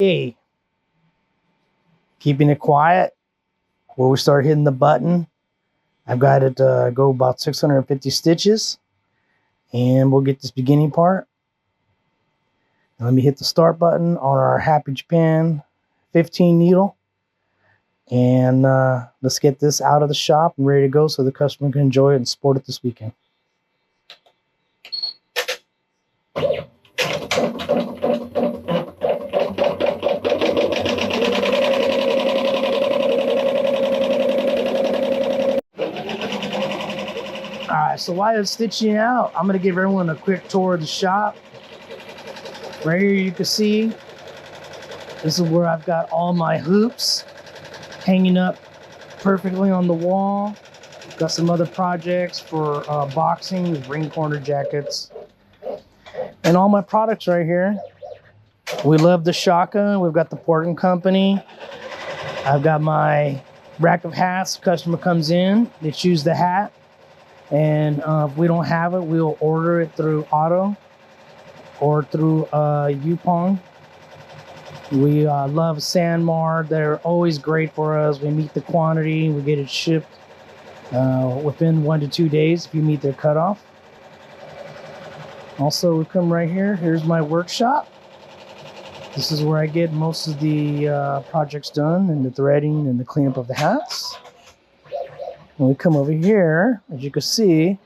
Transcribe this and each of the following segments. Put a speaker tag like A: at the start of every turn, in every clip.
A: Okay, keeping it quiet. Where we start hitting the button, I've got it go about 650 stitches, and we'll get this beginning part. And let me hit the start button on our Happy Japan 15 needle, and let's get this out of the shop and ready to go so the customer can enjoy it and sport it this weekend. Alright, so while it's stitching out, I'm going to give everyone a quick tour of the shop. Right here you can see, this is where I've got all my hoops hanging up perfectly on the wall. Got some other projects for boxing, ring corner jackets, and all my products right here. We love the shaka. We've got the Portland Company. I've got my rack of hats. Customer comes in, they choose the hat, and if we don't have it, we'll order it through Auto or through Yupong. We love Sanmar. They're always great for us. We meet the quantity. We get it shipped within 1 to 2 days if you meet their cutoff. Also, we come right here. Here's my workshop. This is where I get most of the projects done, and the threading and the cleanup of the hats. When we come over here, as you can see,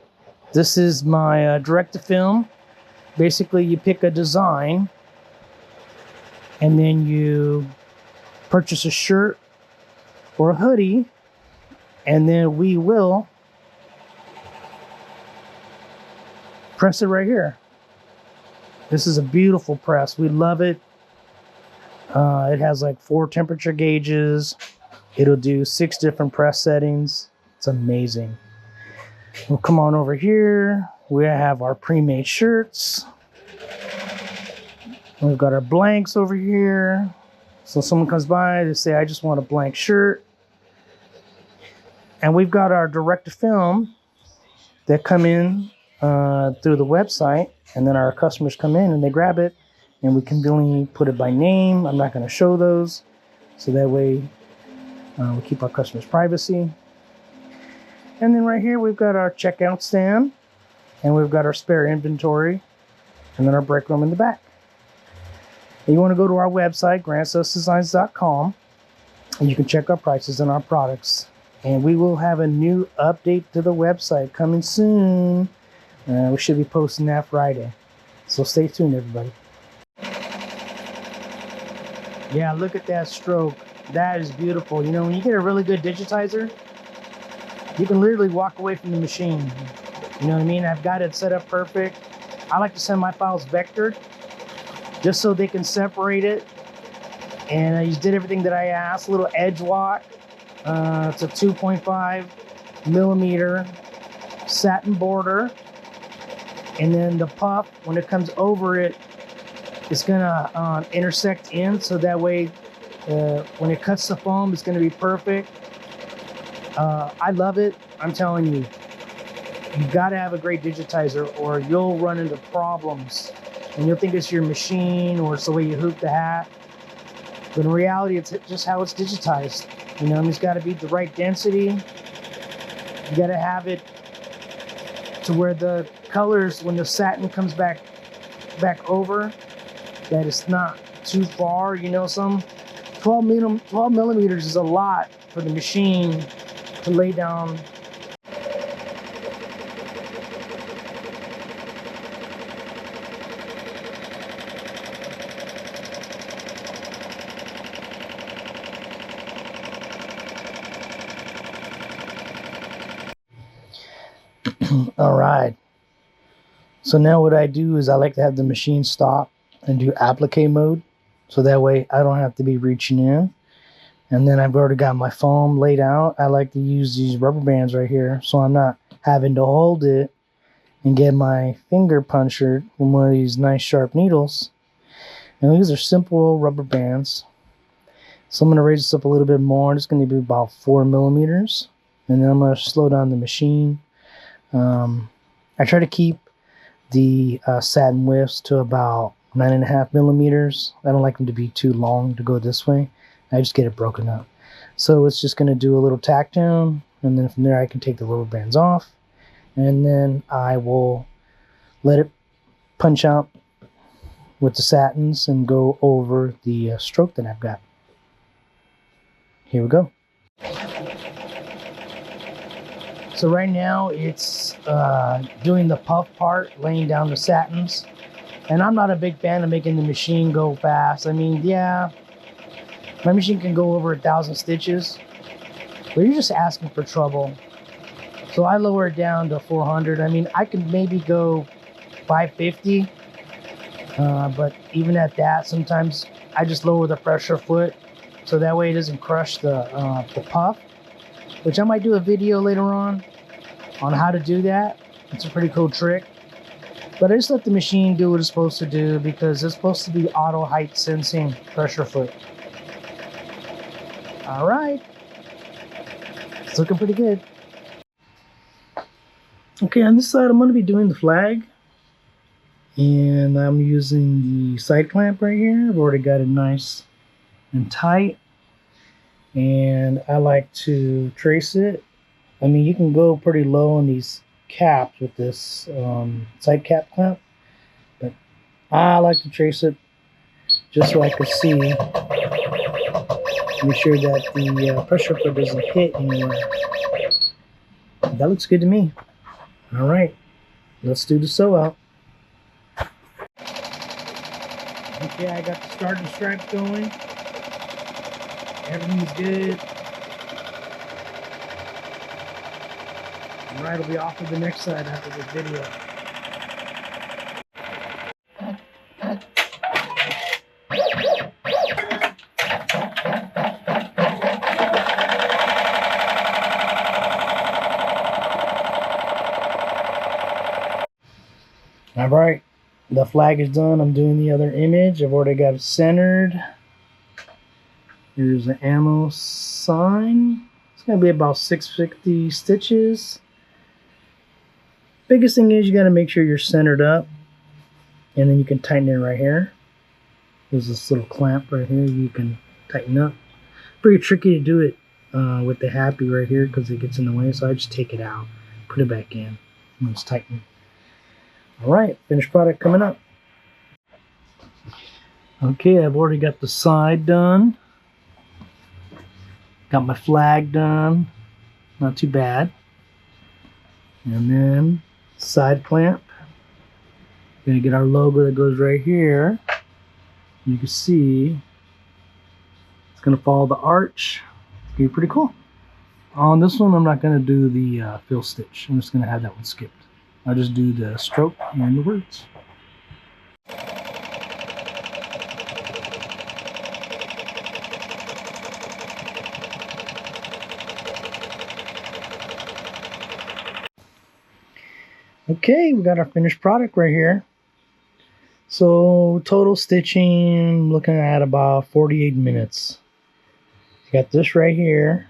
A: this is my direct-to-film. Basically, you pick a design, and then you purchase a shirt or a hoodie, and then we will press it right here. This is a beautiful press. We love it. It has like 4 temperature gauges. It'll do 6 different press settings. It's amazing. We'll come on over here. We have our pre-made shirts. We've got our blanks over here. So someone comes by, they say, I just want a blank shirt. And we've got our direct-to-film that come in through the website. And then our customers come in and they grab it. And we conveniently put it by name. I'm not going to show those. So that way we keep our customers' privacy. And then right here, we've got our checkout stand. And we've got our spare inventory. And then our break room in the back. And you want to go to our website, grandsusdesigns.com. And you can check our prices and our products. And we will have a new update to the website coming soon. We should be posting that Friday. So stay tuned, everybody. Yeah, look at that stroke. That is beautiful. You know, when you get a really good digitizer, you can literally walk away from the machine. You know what I mean? I've got it set up perfect. I like to send my files vectored just so they can separate it. And I just did everything that I asked. A little edge walk. It's a 2.5 millimeter satin border. And then the puff, when it comes over it, it's gonna intersect in, so that way when it cuts the foam, it's gonna be perfect. I love it. I'm telling you, you gotta have a great digitizer or you'll run into problems. And you'll think it's your machine or it's the way you hoop the hat. But in reality, it's just how it's digitized. You know, it's gotta be the right density. You gotta have it to where the colors, when the satin comes back over, that it's not too far. You know, some 12 millimeters is a lot for the machine to lay down. All right. So now what I do is I like to have the machine stop and do applique mode. So that way I don't have to be reaching in. And then I've already got my foam laid out. I like to use these rubber bands right here, so I'm not having to hold it and get my finger punctured with one of these nice sharp needles. And these are simple rubber bands. So I'm going to raise this up a little bit more. It's going to be about 4 millimeters. And then I'm going to slow down the machine. I try to keep the satin widths to about 9.5 millimeters. I don't like them to be too long to go this way. I just get it broken up. So it's just going to do a little tack down, and then from there I can take the rubber bands off, and then I will let it punch out with the satins and go over the stroke that I've got. Here we go. So right now it's doing the puff part, laying down the satins. And I'm not a big fan of making the machine go fast. I mean, yeah, my machine can go over 1,000 stitches, but you're just asking for trouble. So I lower it down to 400. I mean, I could maybe go 550, but even at that, sometimes I just lower the pressure foot so that way it doesn't crush the puff, which I might do a video later on how to do that. It's a pretty cool trick. But I just let the machine do what it's supposed to do because it's supposed to be auto height sensing pressure foot. All right. It's looking pretty good. Okay, on this side, I'm going to be doing the flag. And I'm using the side clamp right here. I've already got it nice and tight. And I like to trace it. I mean, you can go pretty low on these caps with this side cap clamp, but I like to trace it just so I can see, make sure that the pressure foot doesn't hit anywhere. That looks good to me. All right, let's do the sew out. Okay, I got the starting stripes going. Everything's good. Alright, I'll be off to the next side after this video. Alright, the flag is done. I'm doing the other image. I've already got it centered. Here's the ammo sign. It's going to be about 650 stitches. Biggest thing is you got to make sure you're centered up, and then you can tighten it right here. There's this little clamp right here you can tighten up. Pretty tricky to do it with the happy right here because it gets in the way, so I just take it out, put it back in, and it's tightened. Alright, finished product coming up. Okay, I've already got the side done. Got my flag done. Not too bad. And then side clamp. Gonna get our logo that goes right here. You can see it's gonna follow the arch. It's gonna be pretty cool. On this one, I'm not gonna do the fill stitch. I'm just gonna have that one skipped. I'll just do the stroke and the words. Okay, we got our finished product right here. So total stitching, looking at about 48 minutes. Got this right here.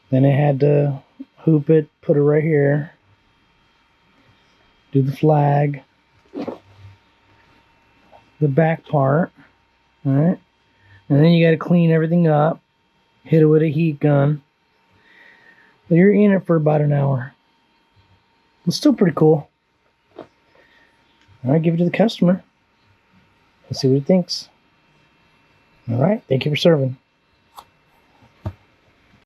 A: Then I had to hoop it, put it right here. Do the flag. The back part. Alright. And then you got to clean everything up. Hit it with a heat gun. But you're in it for about an hour. It's still pretty cool. Alright, give it to the customer. Let's see what he thinks. Alright, thank you for serving.